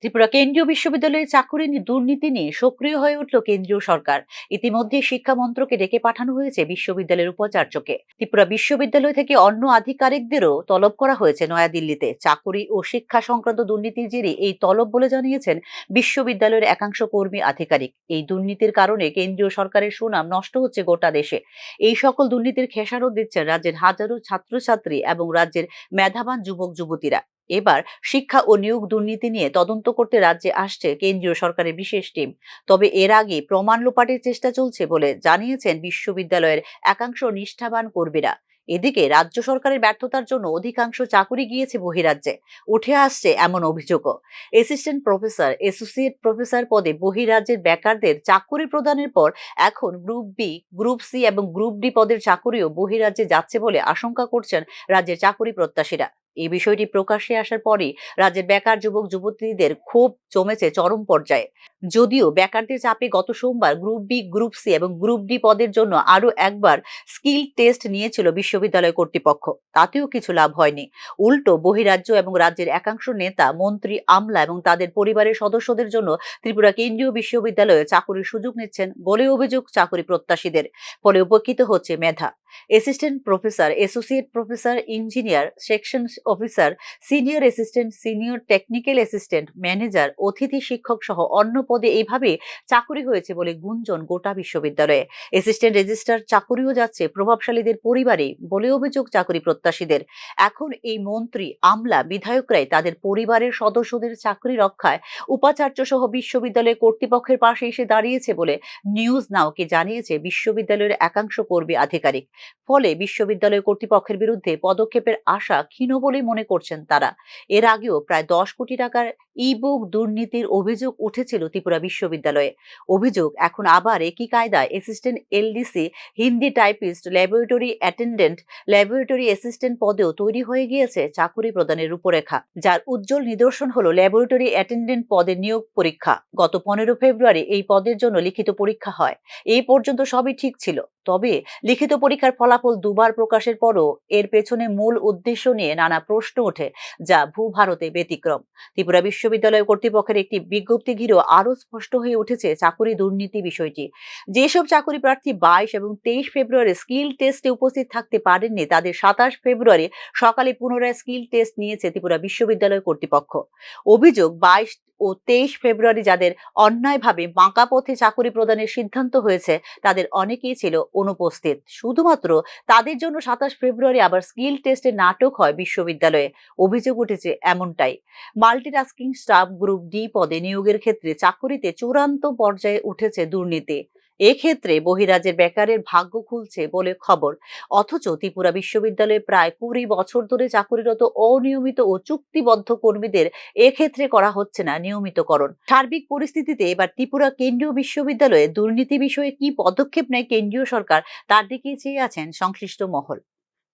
ত্রিপুরা কেন্দ্রীয় বিশ্ববিদ্যালয়ে চাকুরি দুর্নীতি নিয়ে সক্রিয় হয়ে উঠল কেন্দ্রীয় সরকার। ইতিমধ্যে শিক্ষা মন্ত্রকে ডেকে পাঠানো হয়েছে বিশ্ববিদ্যালয়ের উপাচার্যকে। ত্রিপুরা বিশ্ববিদ্যালয় থেকে অন্য আধিকারিকদেরও তলব করা হয়েছে নয়াদিল্লিতে। চাকুরি ও শিক্ষা সংক্রান্ত দুর্নীতির জেরে এই তলব বলে জানিয়েছেন বিশ্ববিদ্যালয়ের একাংশ কর্মী আধিকারিক। এই দুর্নীতির কারণে কেন্দ্রীয় সরকারের সুনাম নষ্ট হচ্ছে গোটা দেশে। এই সকল দুর্নীতির খেসারত দিচ্ছেন রাজ্যের হাজারো ছাত্রছাত্রী এবং রাজ্যের মেধাবান যুবক যুবতীরা। এবার শিক্ষা ও নিয়োগ দুর্নীতি নিয়ে তদন্ত করতে রাজ্যে আসছে কেন্দ্রীয় সরকারের বিশেষ টিম। তবে এর আগে প্রমাণ লোপাটের চেষ্টা চলছে বলে জানিয়েছেন বিশ্ববিদ্যালয়ের একাংশ নিষ্ঠাবান কর্মীরা। এদিকে রাজ্য সরকারের ব্যর্থতার জন্য অধিকাংশ চাকুরি গিয়েছে বহিরাজ্যে। উঠে আসছে এমন অভিযোগও। অ্যাসিস্ট্যান্ট প্রফেসর, অ্যাসোসিয়েট প্রফেসর পদে বহিরাজ্যের বেকারদের চাকুরি প্রদানের পর এখন গ্রুপ বি, গ্রুপ সি এবং গ্রুপ ডি পদের চাকুরিও বহিরাজ্যে যাচ্ছে বলে আশঙ্কা করছেন রাজ্যের চাকুরি প্রত্যাশীরা। এই বিষয়টি প্রকাশ্যে আসার পরই রাজ্যের বেকার যুবক যুবতীদের ক্ষোভ জমেছে চরম পর্যায়ে। যদিও বেকারদের চাপে গত সোমবার গ্রুপ বি, গ্রুপ সি এবং গ্রুপ ডি পদের জন্য আরো একবার স্কিল টেস্ট নিয়েছিল বিশ্ববিদ্যালয় কর্তৃপক্ষ, তাতেও কিছু লাভ হয়নি। উল্টো বহিরাজ্য এবং রাজ্যের একাংশ নেতা, মন্ত্রী, আমলা এবং তাদের পরিবারের সদস্যদের জন্য ত্রিপুরা কেন্দ্রীয় বিশ্ববিদ্যালয়ে চাকুরির সুযোগ নিচ্ছেন বলে অভিযোগ চাকুরি প্রত্যাশীদের। ফলে উপকৃত হচ্ছে মেধা। Assistant professor, associate professor, engineer, section officer, senior assistant, senior technical assistant, manager, অতিথি শিক্ষক সহ অন্য পদে এইভাবে চাকুরি হয়েছে বলে গুঞ্জন গোটা বিশ্ববিদ্যালয়ে। অ্যাসিস্ট্যান্ট রেজিস্ট্রার চাকুরিও যাচ্ছে প্রভাবশালীদের পরিবারে বলে অভিযোগ চাকুরি প্রত্যাশীদের। এখন এই মন্ত্রী, আমলা, বিধায়করাই তাদের পরিবারের সদস্যদের চাকরি রক্ষায় উপাচার্য সহ বিশ্ববিদ্যালয় কর্তৃপক্ষের পাশে এসে দাঁড়িয়েছে বলে নিউজ নাওকে জানিয়েছে বিশ্ববিদ্যালয়ের একাংশ কর্মী আধিকারিক। ফলে বিশ্ববিদ্যালয় কর্তৃপক্ষের বিরুদ্ধে পদক্ষেপের আশা ক্ষীণ বলে মনে করছেন তারা। এর আগেও প্রায় 10 কোটি টাকার ই-বুক দুর্নীতির অভিযোগ উঠেছিল ত্রিপুরা বিশ্ববিদ্যালয়ে। অভিযোগ এখন আবার একই কায়দায় assistant LDC, Hindi typist, laboratory attendant, laboratory assistant পদেও তৈরি হয়ে গিয়েছে চাকুরি প্রদানের রূপরেখা, যার উজ্জ্বল নিদর্শন হলো ল্যাবরেটরি অ্যাটেন্ডেন্ট পদের নিয়োগ পরীক্ষা। গত 15 ফেব্রুয়ারি এই পদের জন্য লিখিত পরীক্ষা হয়। এই পর্যন্ত সবই ঠিক ছিল। তবে লিখিত পরীক্ষার ফলাফল দুবার প্রকাশের পরও এর পেছনে মূল উদ্দেশ্য নিয়ে নানা প্রশ্ন ওঠে, যা ভূভারতে ব্যতিক্রম। ত্রিপুরা বিশ্ববিদ্যালয় কর্তৃপক্ষের একটি বিজ্ঞপ্তি ঘিরেও আরো স্পষ্ট হয়ে উঠেছে চাকুরি দুর্নীতি বিষয়টি। যেসব চাকুরি প্রার্থী 22 এবং 23 ফেব্রুয়ারি স্কিল টেস্টে উপস্থিত থাকতে পারেননি, তাদের 27 ফেব্রুয়ারি সকালে পুনরায় স্কিল টেস্ট নিয়েছে ত্রিপুরা বিশ্ববিদ্যালয় কর্তৃপক্ষ। অভিযোগ, 22 ও 23 ফেব্রুয়ারি যাদের অন্যায়ভাবে বাঁকা পথে চাকুরি প্রদানের সিদ্ধান্ত হয়েছে, তাদের অনেকেই ছিল অনুপস্থিত। শুধুমাত্র তাদের জন্য 27 ফেব্রুয়ারি আবার স্কিল টেস্টের নাটক হয় বিশ্ববিদ্যালয়ে। অভিযোগ উঠেছে এমনটাই। মাল্টিটাস্কিং স্টাফ গ্রুপ ডি পদে নিয়োগের ক্ষেত্রে চাকুরিতে চূড়ান্ত পর্যায়ে উঠেছে দুর্নীতি। এক্ষেত্রে বহিরাজ্যের বেকারের ভাগ্য খুলছে বলে খবর। অথচ ত্রিপুরা বিশ্ববিদ্যালয়ে প্রায় 20 বছর ধরে চাকুরিরত অনিয়মিত ও চুক্তিবদ্ধ কর্মীদের এক্ষেত্রে করা হচ্ছে না নিয়মিতকরণ। সার্বিক পরিস্থিতিতে এবার ত্রিপুরা কেন্দ্রীয় বিশ্ববিদ্যালয়ে দুর্নীতি বিষয়ে কি পদক্ষেপ নেয় কেন্দ্রীয় সরকার, তার দিকেই চেয়ে আছেন সংশ্লিষ্ট মহল।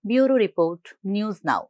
Bureau report, news now.